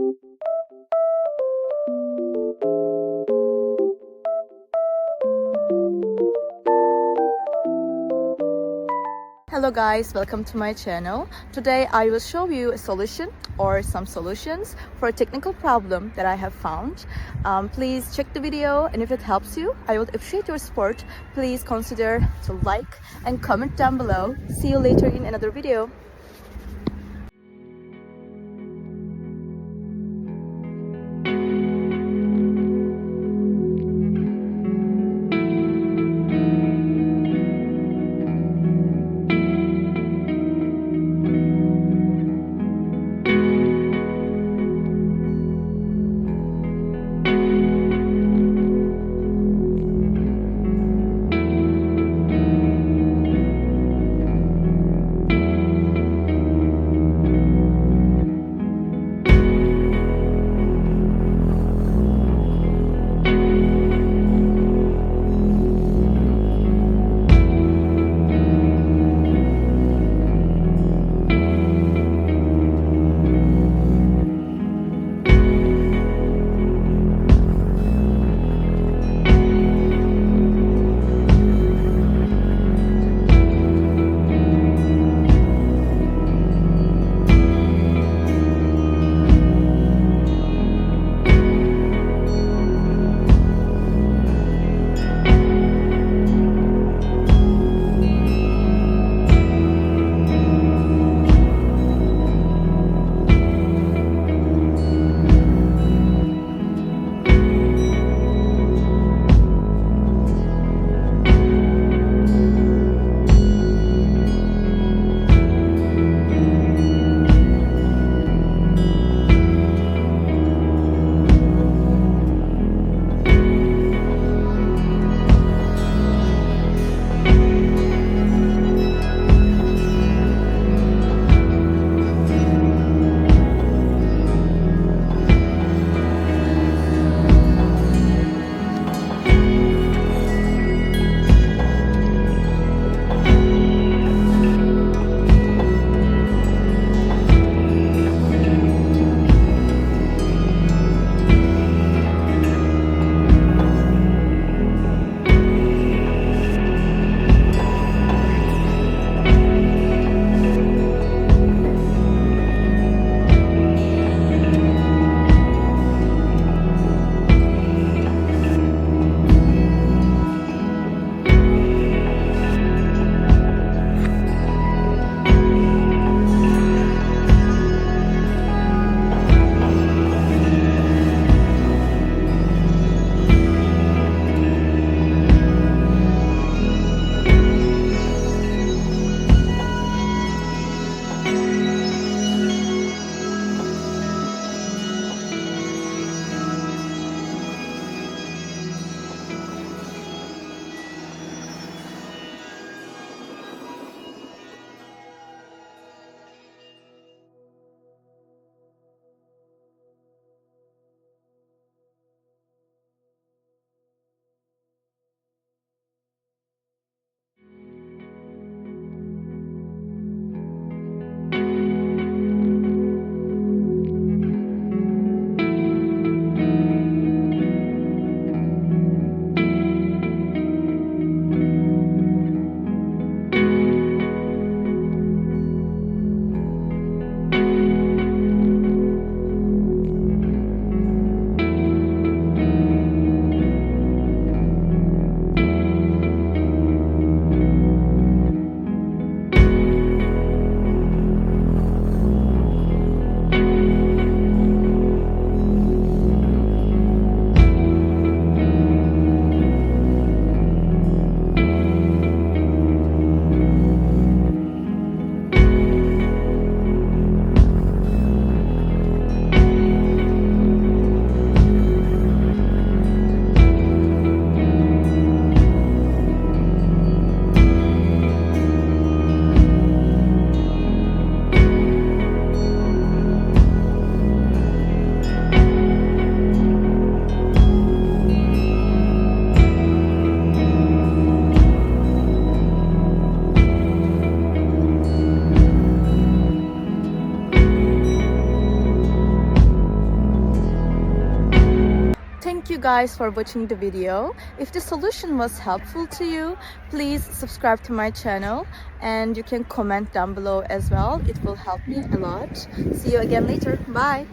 Hello guys, welcome to my channel. Today I will show you a solution or some solutions for a technical problem that I have found. Please check the video, and if it helps you, I would appreciate your support. Please consider to like and comment down below. See you later in another video. thank you guys for watching the video. If the solution was helpful to you, please subscribe to my channel and you can comment down below as well. It will help me a lot. See you again later. Bye.